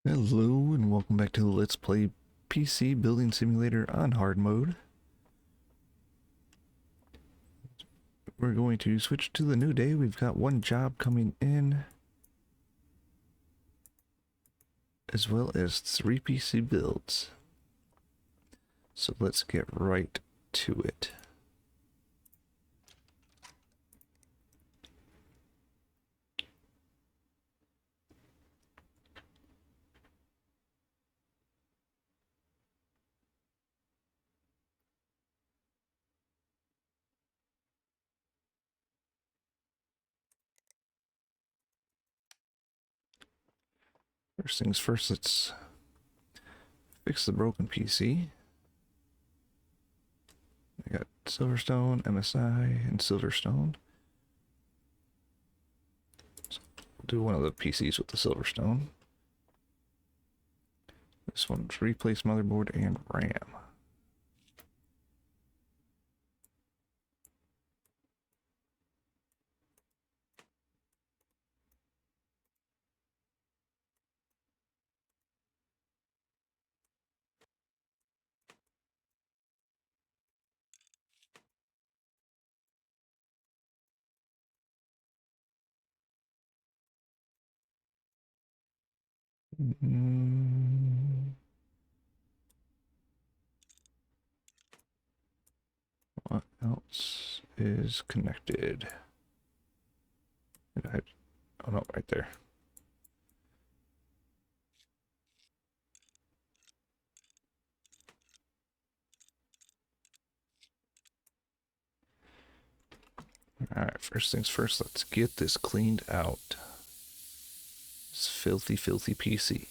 Hello and welcome back to the Let's Play PC Building Simulator on hard mode. We're going to switch to the new day. We've got one job coming in, as well as 3 PC builds. So let's get right to it. First things first, let's fix the broken PC. I got Silverstone, MSI, and Silverstone. So we'll do one of the PCs with the Silverstone. This one's replace motherboard and RAM. What else is connected? Oh no, right there. Alright, first things first, let's get this cleaned out. This filthy, filthy PC.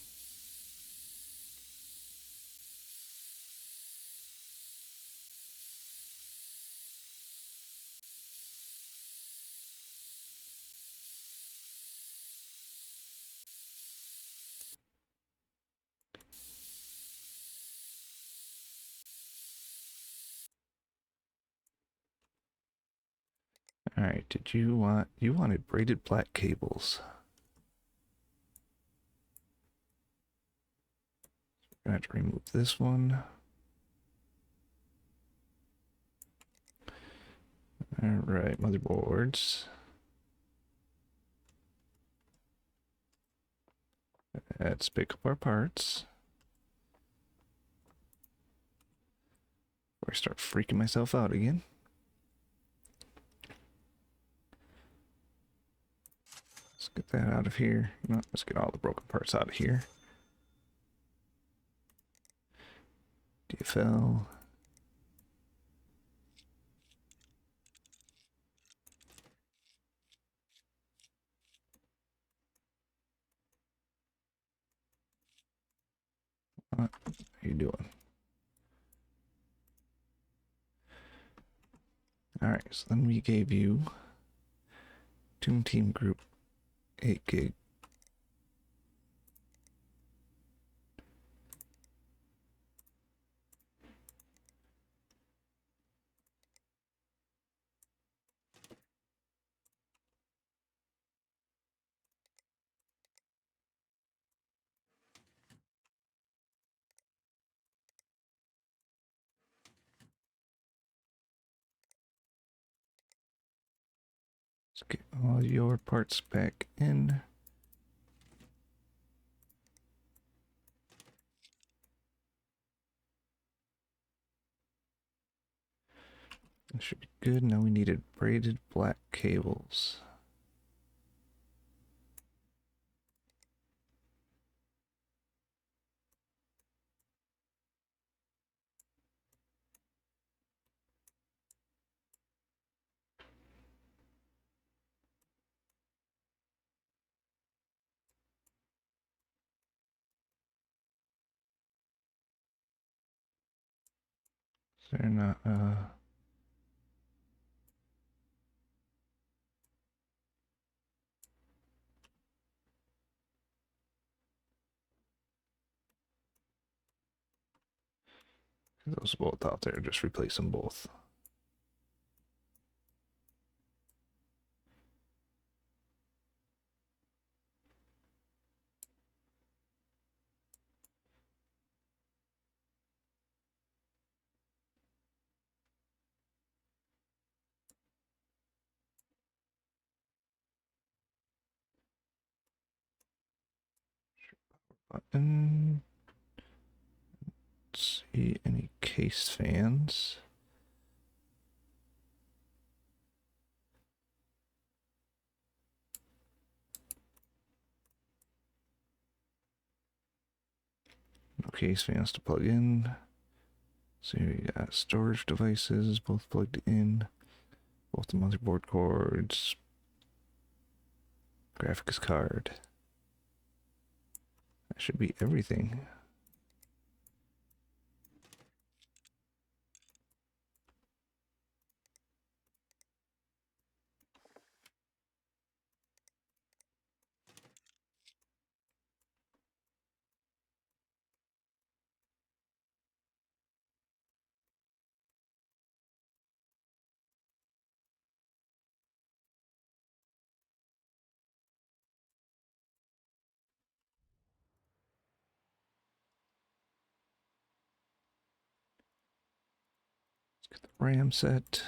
Alright, you wanted braided black cables. We're gonna have to remove this one. Alright, motherboards. Let's pick up our parts. Before I start freaking myself out again. Let's get that out of here. No, let's get all the broken parts out of here. DFL. What are you doing? Alright, so then we gave you Toon Team Group 8 gig. Let's get all your parts back in. That should be good. Now we needed braided black cables. They're not, those both out there, just replace them both. button. Let's see any case fans. No case fans to plug in. So here we got storage devices, both plugged in. Both the motherboard cords. Graphics card. That should be everything. Let's get the RAM set.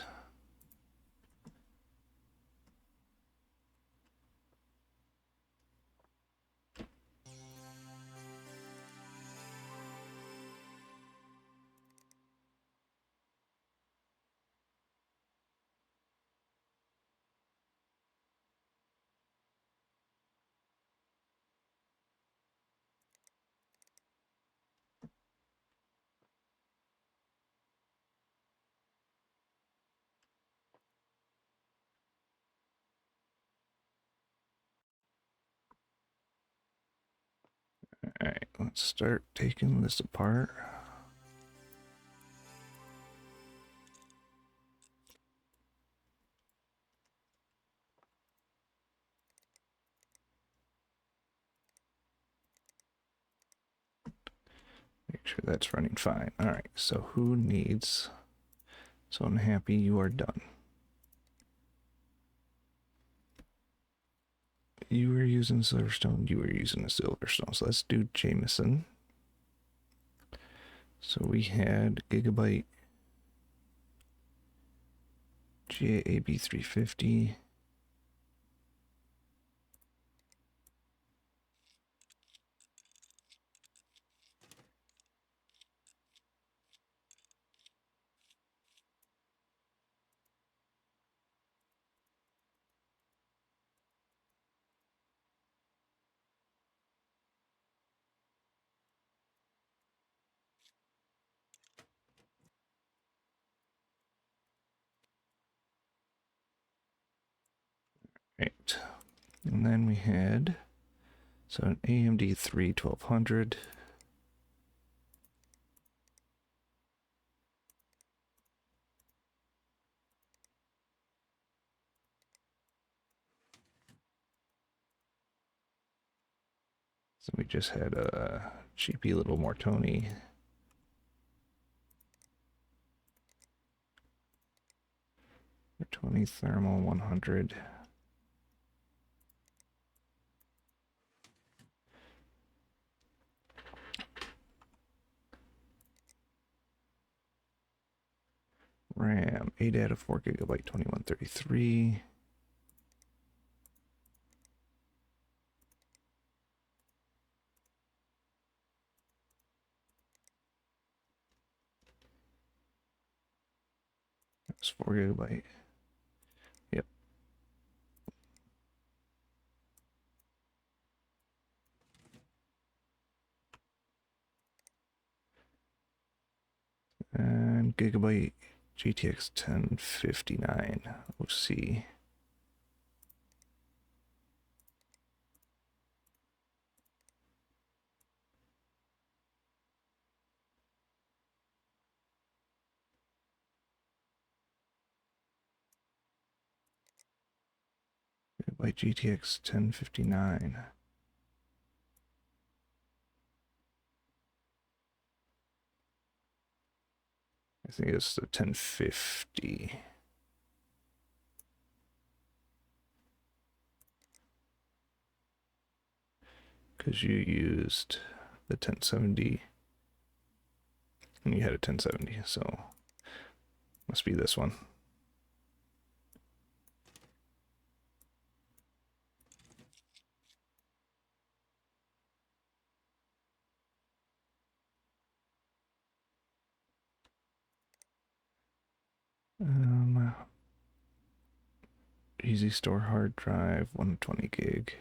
Alright, let's start taking this apart. Make sure that's running fine. Alright, so who needs... So I'm happy you are done. You were using Silverstone, you were using a Silverstone. So let's do Jameson. So we had Gigabyte GAAB 350. Right. And then we had, so an AMD 1200. So we just had a cheapy little Mortoni. Mortoni Thermal 100. RAM 8 out of 4 gigabyte 2133. That's 4 gigabyte. Yep. And Gigabyte GTX 1059 OC. Gigabyte GTX 1059. I think it's the 1050. Because you used the 1070 and you had a 1070, so must be this one. Easy store hard drive, 120 gig.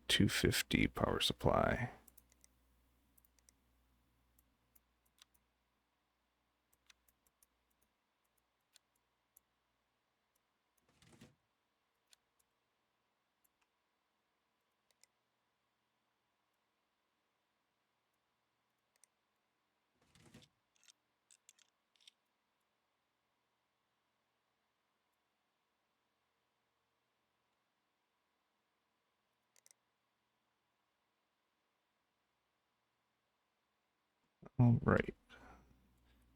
250 power supply. All right.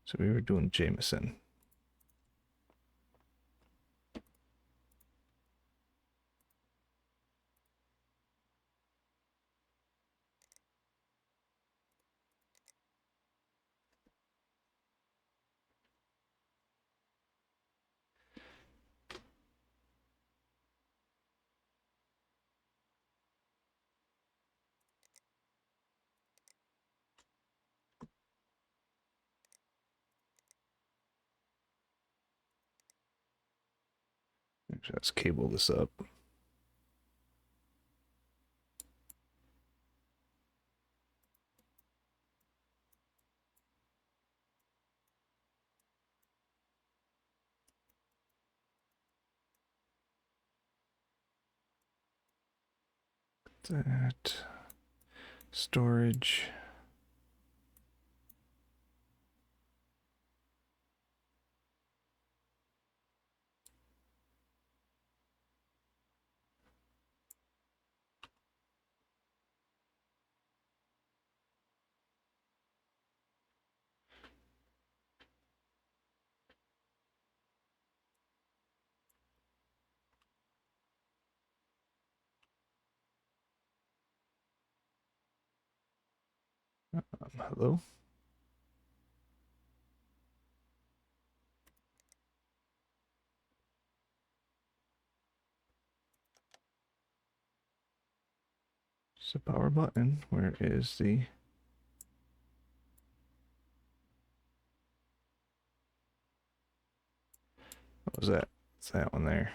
So we were doing Jameson. Let's cable this up. That storage. Hello. It's the power button. Where is the... What was that? It's that one there.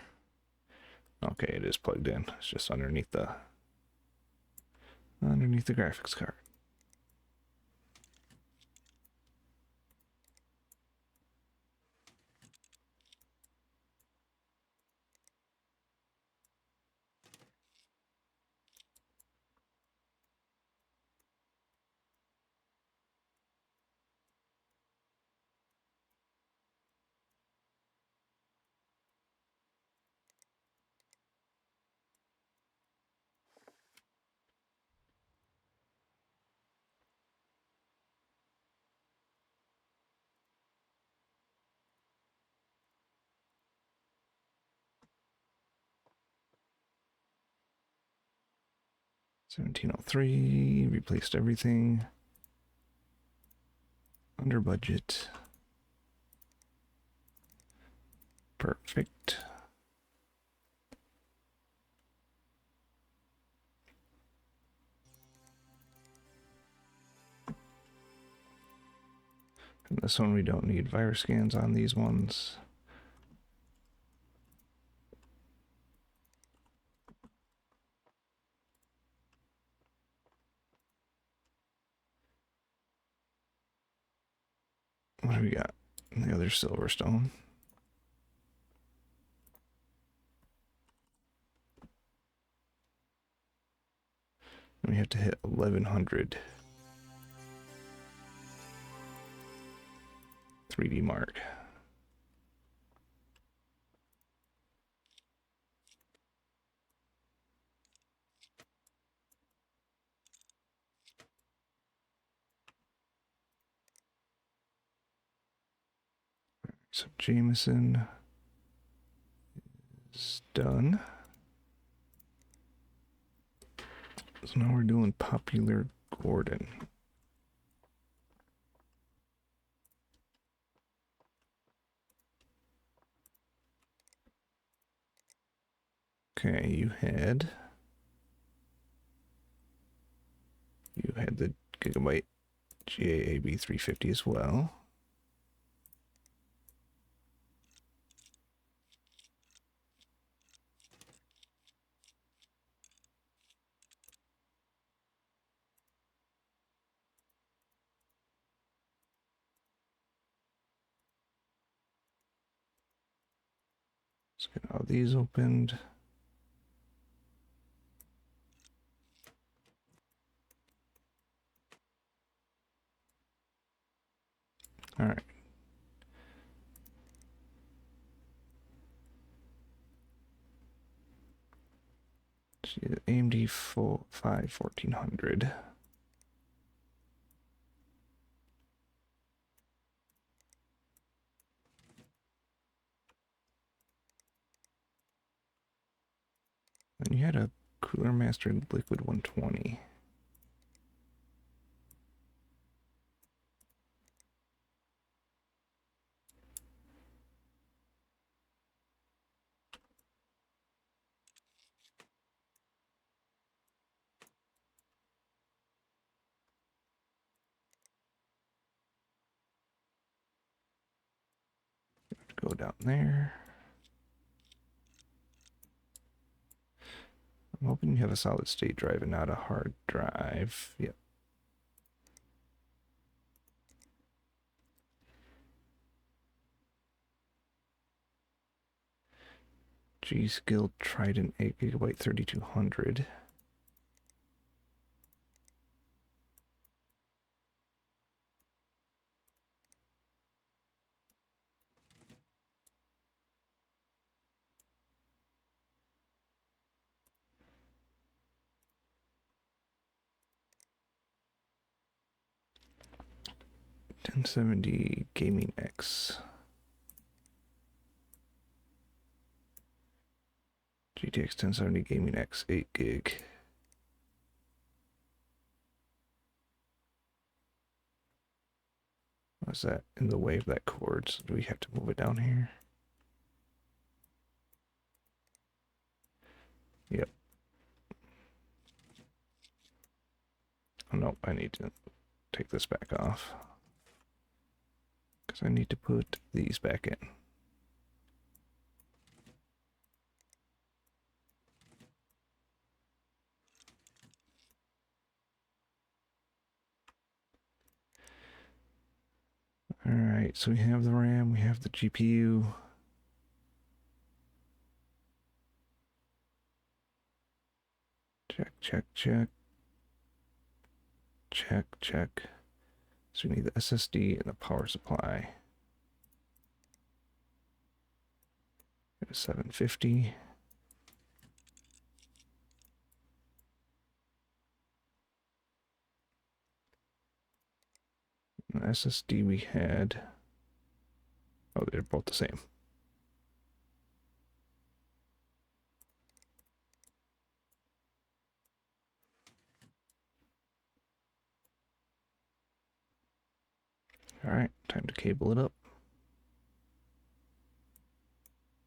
Okay, it is plugged in. It's just underneath the graphics card. $1703, replaced everything. Under budget. Perfect. And this one we don't need virus scans on these ones. What do we got? The other Silverstone. And we have to hit 1100. 3D Mark. So Jameson is done. So now we're doing Popular Gordon. Okay, you had the Gigabyte GAAB 350 as well. Let's get all these opened. All right. See the AMD 1400. Then you had a Cooler Master Liquid 120. Go down there. I'm hoping you have a solid state drive and not a hard drive. Yep. G-Skill Trident 8GB 3200. $1070 Gaming X. GTX 1070 Gaming X 8GB. What's that in the way of that cord? So do we have to move it down here? Yep. Oh no, I need to take this back off. Because I need to put these back in. Alright, so we have the RAM, we have the GPU. Check, check, check. Check, check. So we need the SSD and the power supply. 750. And the SSD we had. Oh, they're both the same. All right, time to cable it up.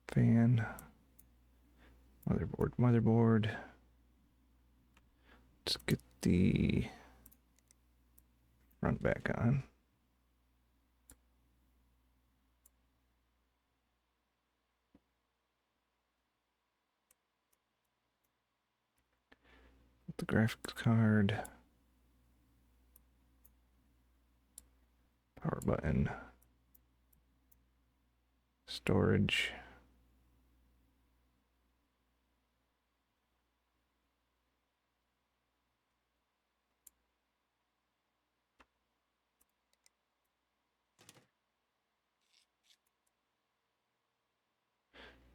Fan. Motherboard. Let's get the front back on. The graphics card. Power button. Storage.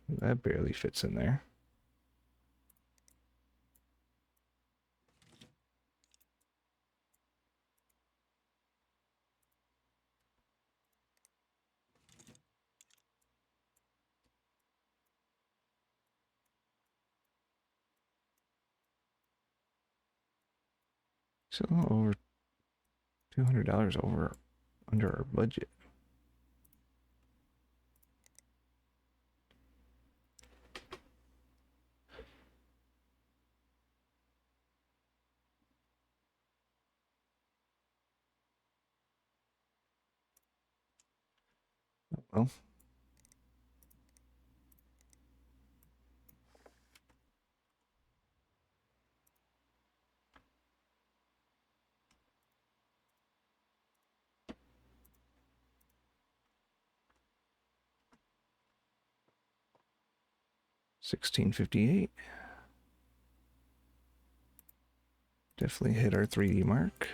That barely fits in there. So over $200 over under our budget. Well, 1658. Definitely hit our 3D mark.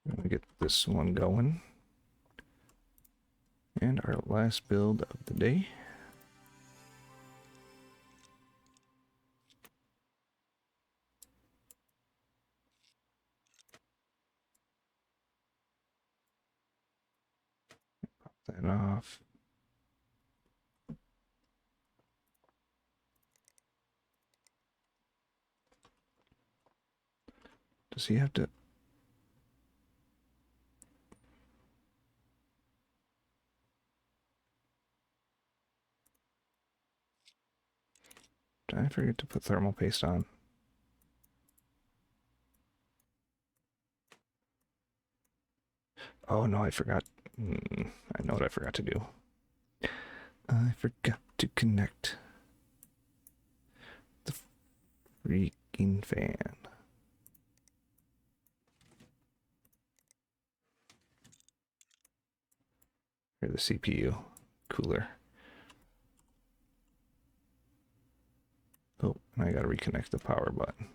I'm gonna get this one going. And our last build of the day. Pop that off. Does he have to? Did I forget to put thermal paste on? Oh no, I forgot. I know what I forgot to do. I forgot to connect the freaking fan. Or the CPU cooler. Oh, and I gotta reconnect the power button.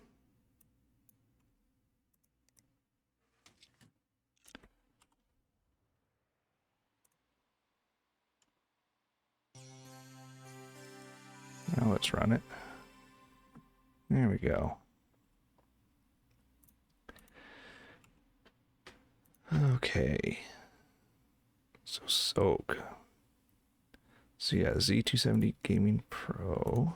Now let's run it. There we go. Okay. So SOG. So yeah, Z270 Gaming Pro.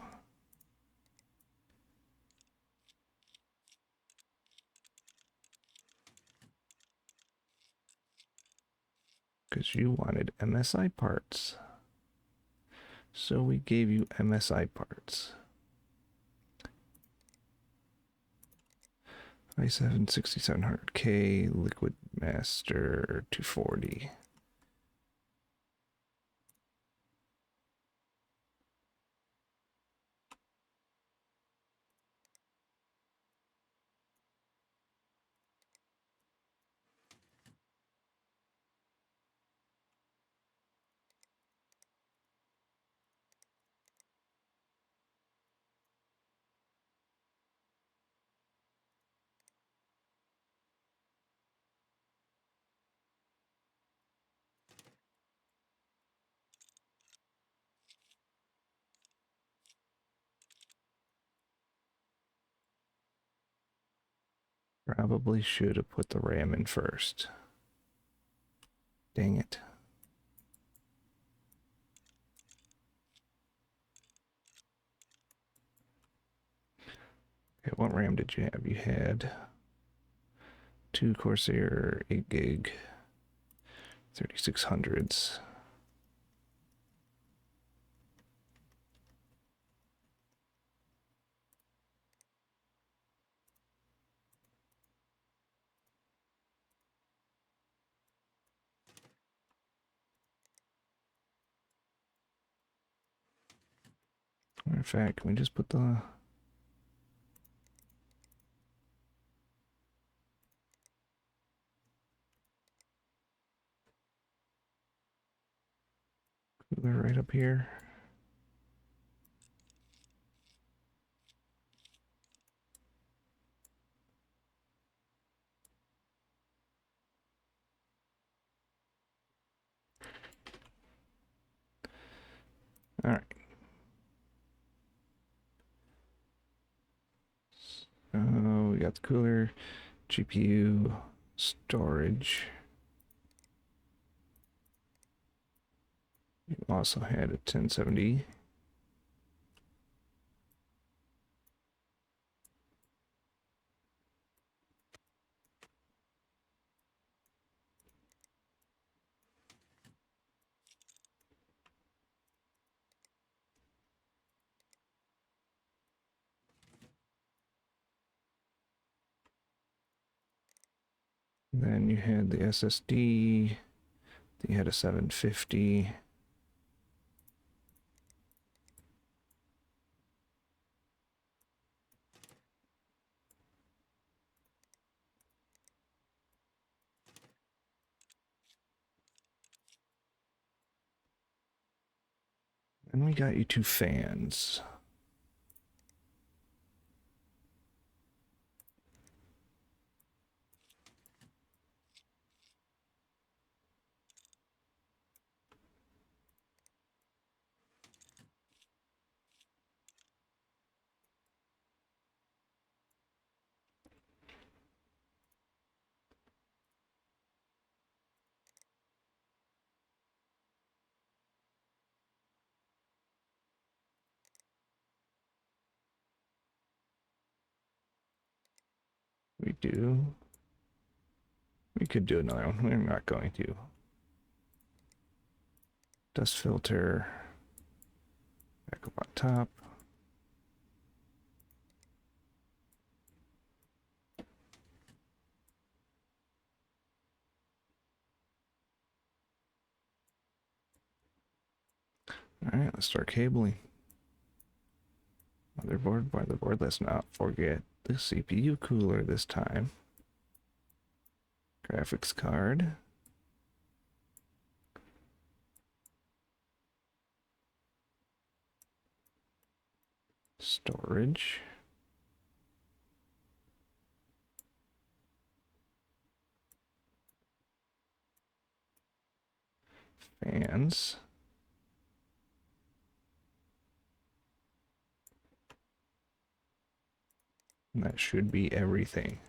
Because you wanted MSI parts. So we gave you MSI parts. i7 6700K, Liquid Master 240. Probably should have put the RAM in first. Dang it. Okay, what RAM did you have? You had 2 Corsair 8 gig 3600s. Matter of fact, can we just put the cooler right up here? All right. We got the cooler, GPU, storage. You also had a 1070. Then you had the SSD. You had a 750. And we got you two fans. We do. We could do another one. We're not going to. Dust filter. Back up on top. Alright, let's start cabling. Motherboard. Let's not forget the CPU cooler this time. Graphics card. Storage. Fans. And that should be everything.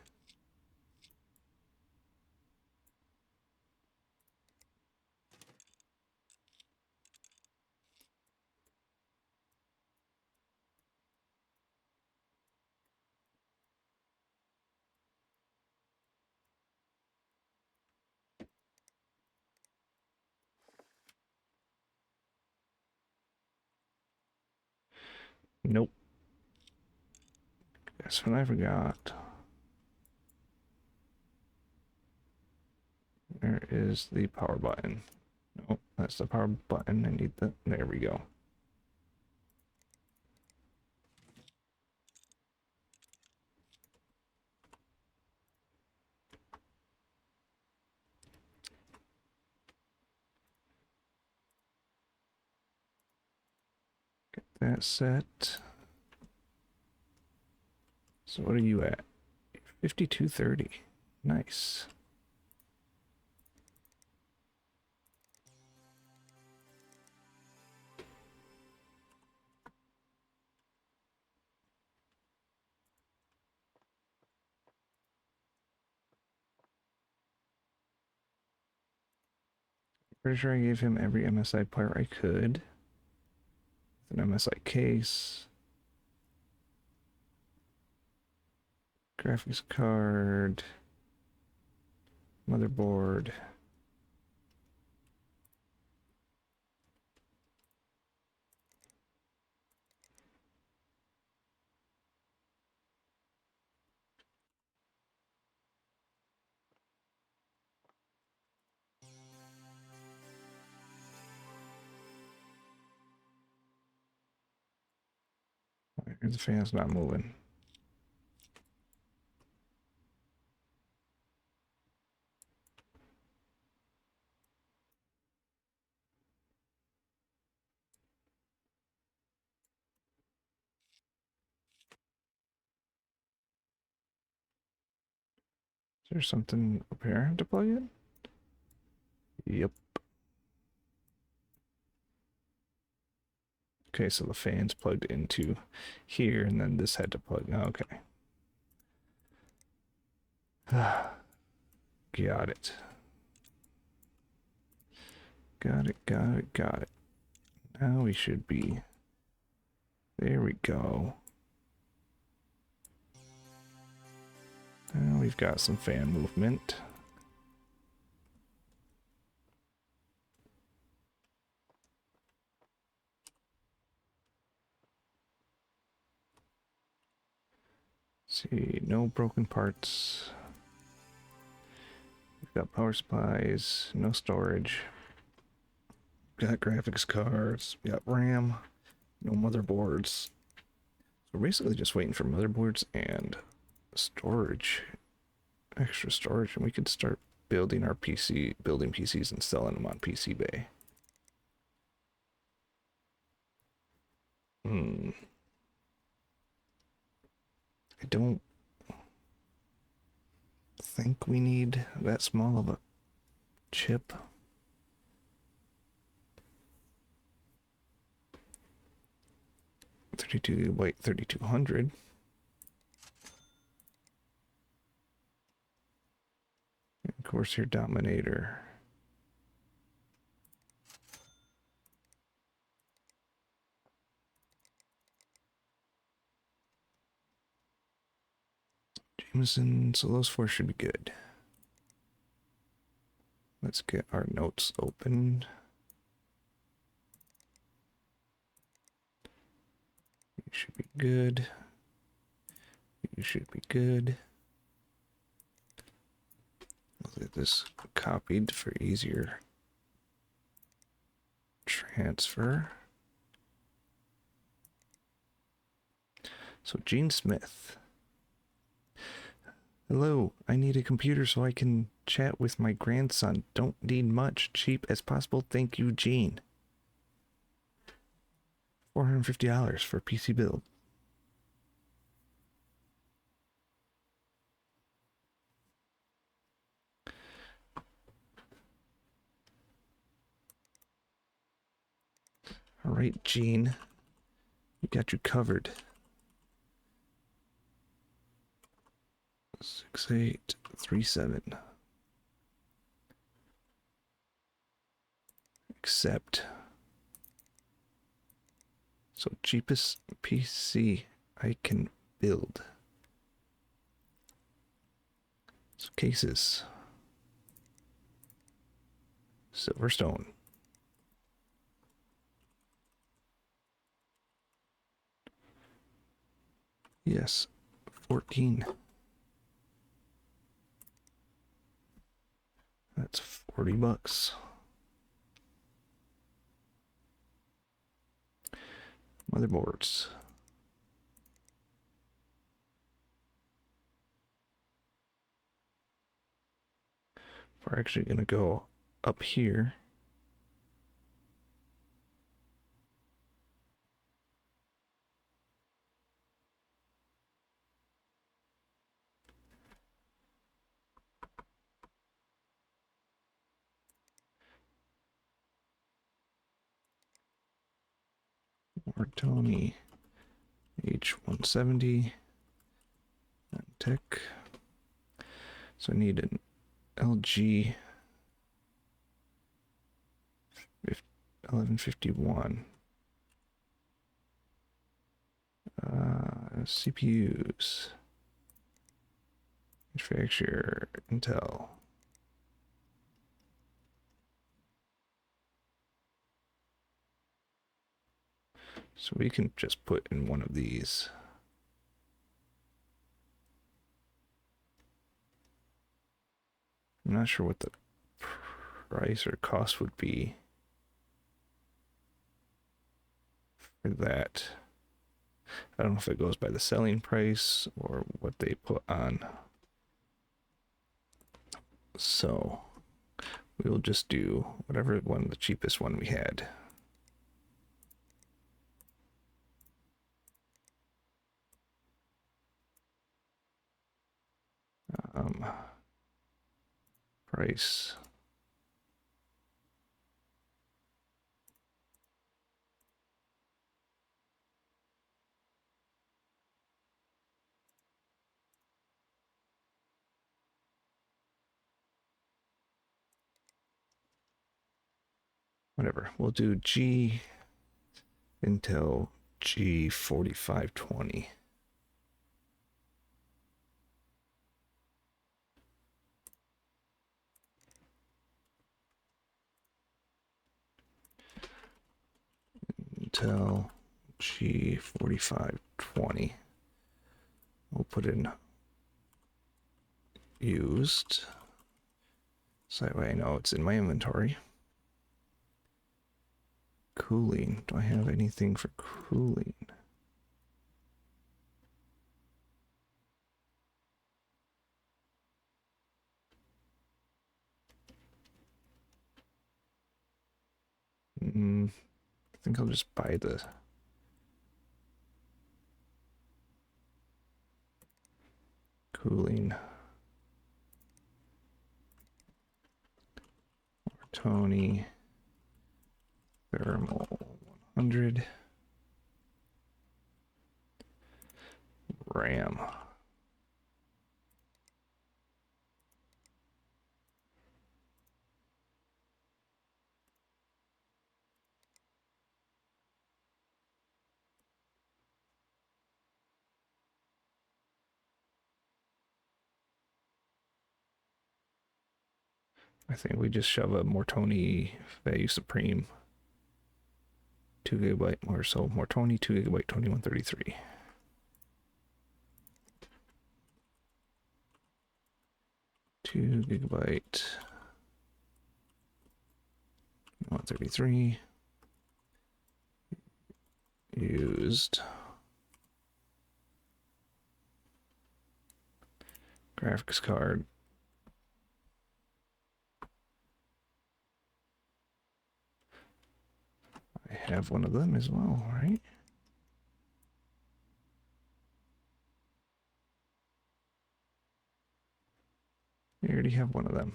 Nope. Guess what I forgot? Where is the power button? Nope, that's the power button. I need the... There we go. Get that set. So what are you at? 5230. Nice. Pretty sure I gave him every MSI part I could. With an MSI case. Graphics card. Motherboard. The fan's not moving. Is there something up here I have to plug in? Yep. Okay, so the fan's plugged into here, and then this had to plug. Okay. Got it. Got it. Now we should be... There we go. Now we've got some fan movement. Let's see, no broken parts. Got power supplies, no storage. Got graphics cards, got RAM, no motherboards. So we're basically just waiting for motherboards and storage, extra storage, and we could start building our building PCs and selling them on PC Bay. I don't think we need that small of a chip. Gigabyte 3200. Of course, your Dominator. Jameson, so those four should be good. Let's get our notes open. You should be good. You should be good. I'll get this copied for easier transfer. So Gene Smith. Hello, I need a computer so I can chat with my grandson. Don't need much. Cheap as possible. Thank you, Gene. $450 for a PC build. All right, Gene. We got you covered. 6837. Accept. So cheapest PC I can build. So cases. Silverstone. Yes, 14. That's $40. Motherboards. We're actually going to go up here. Tony H170 Tech. So I need an LG 1151. CPUs. Manufacturer Intel. So we can just put in one of these. I'm not sure what the price or cost would be for that. I don't know if it goes by the selling price or what they put on. So we will just do whatever one, the cheapest one we had. Price. Whatever. We'll do Intel G4520. Intel G4520. We'll put in used. So that way I know it's in my inventory. Cooling. Do I have anything for cooling? I think I'll just buy the cooling. Tony. Thermal 100. RAM. I think we just shove a Mortoni Value Supreme 2 gigabyte or so. Mortoni 2 gigabyte 2133. Two gigabyte 133 used. Graphics card. I have one of them as well, right? I already have one of them.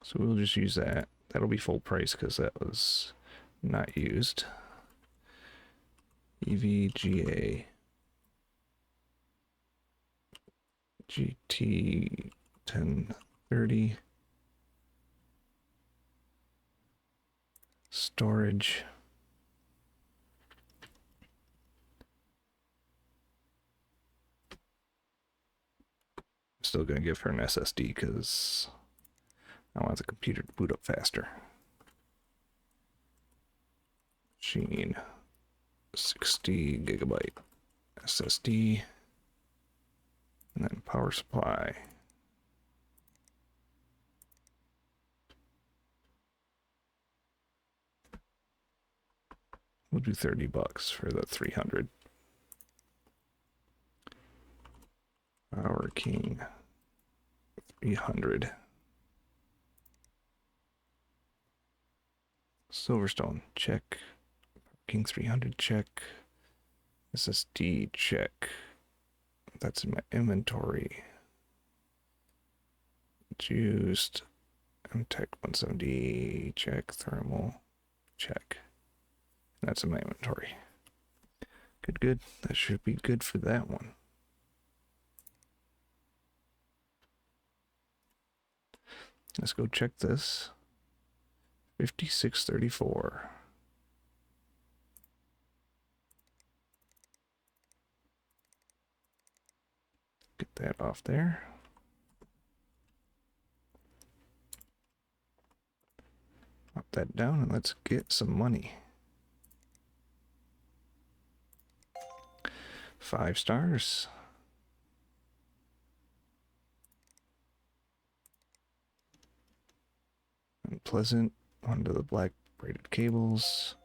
So we'll just use that. That'll be full price because that was not used. EVGA GT 1030 storage. I'm still gonna give her an SSD because I want the computer to boot up faster. Machine 60 gigabyte SSD, and then power supply. We'll do $30 for the 300. Power King 300. Silverstone, check. King 300, check. SSD, check. That's in my inventory. It's used. MTech 170, check. Thermal, check. That's in my inventory. Good, good. That should be good for that one. Let's go check this. 5634. Get that off there. Pop that down and let's get some money. 5 stars. Unpleasant. Onto the black braided cables.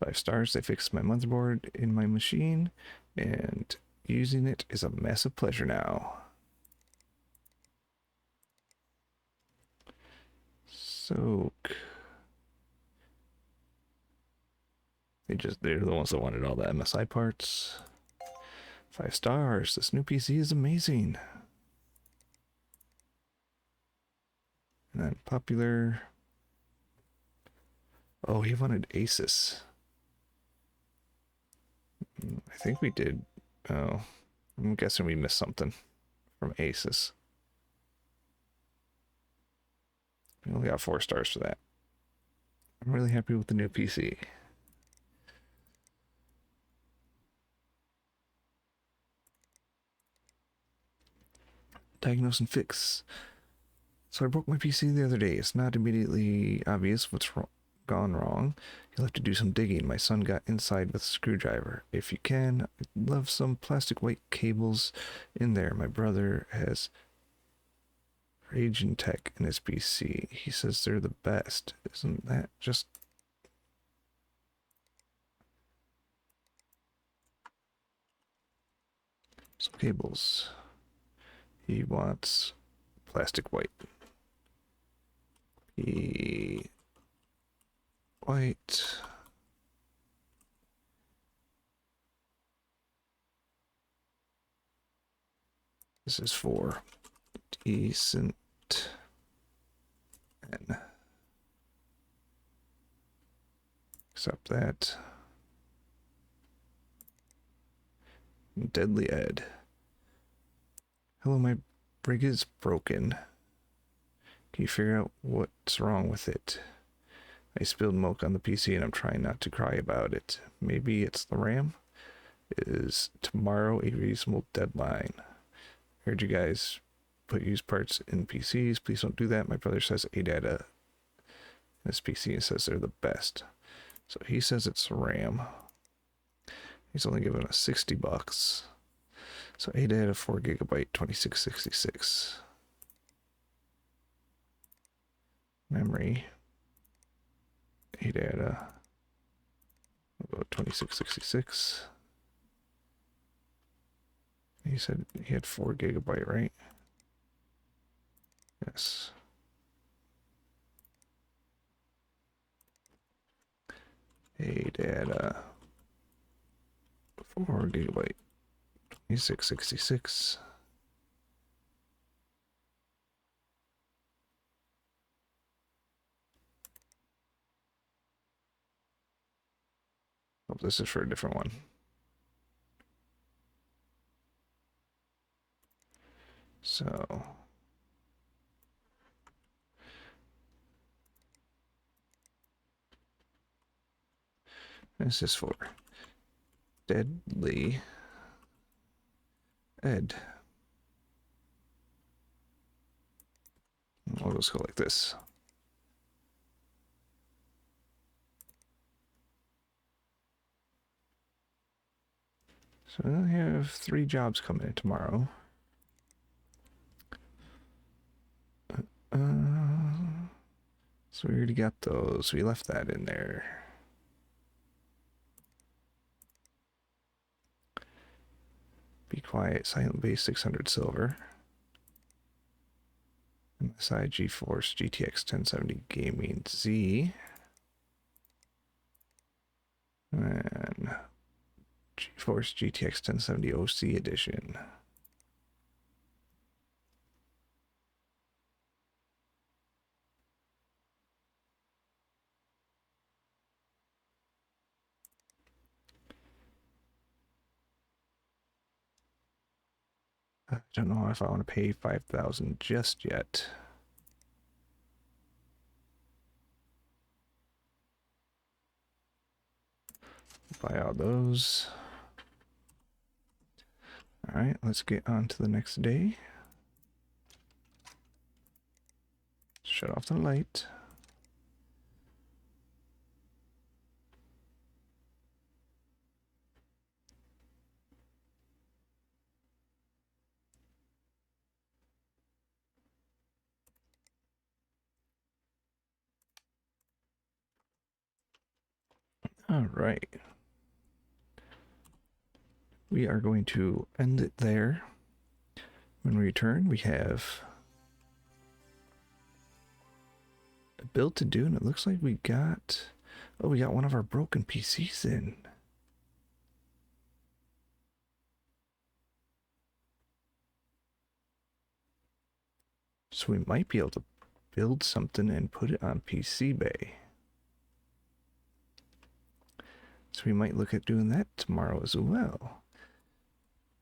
5 stars. They fixed my motherboard in my machine, and using it is a massive pleasure now. Soak. They're the ones that wanted all the MSI parts. 5 stars. This new PC is amazing. And then popular. Oh, he wanted Asus. I think we did. Oh, I'm guessing we missed something from Asus. We only got 4 stars for that. I'm really happy with the new PC. Diagnose and fix. So I broke my PC the other day. It's not immediately obvious what's wrong, gone wrong. You'll have to do some digging. My son got inside with a screwdriver. If you can, I'd love some plastic white cables in there. My brother has Raging Tech in his PC. He says they're the best. Isn't that just... some cables. He wants plastic white. White. This is for decent and accept that. Deadly Ed. Hello, my rig is broken. Can you figure out what's wrong with it? I spilled milk on the PC and I'm trying not to cry about it. Maybe it's the RAM? Is tomorrow a reasonable deadline? Heard you guys put used parts in PCs. Please don't do that. My brother says ADATA in his PC and says they're the best. So he says it's RAM. He's only giving us $60. So ADATA 4GB 2666. Memory. ADATA. We'll go 2666. He said he had 4GB, right? Yes. ADATA 4GB 2666. Oh, this is for a different one. So this is for Deadly Ed. I'll just go like this. So I have 3 jobs coming in tomorrow. So we already got those. We left that in there. Be quiet. Silent base 600 silver. MSI GeForce GTX 1070 Gaming Z. And GeForce GTX 1070 OC edition. I don't know if I want to pay 5,000 just yet. Buy all those. All right, let's get on to the next day. Shut off the light. All right. We are going to end it there. When we return, we have a build to do, and it looks like we got... oh, we got one of our broken PCs in. So we might be able to build something and put it on PC Bay. So we might look at doing that tomorrow as well.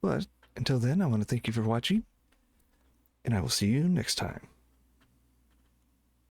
But until then, I want to thank you for watching, and I will see you next time.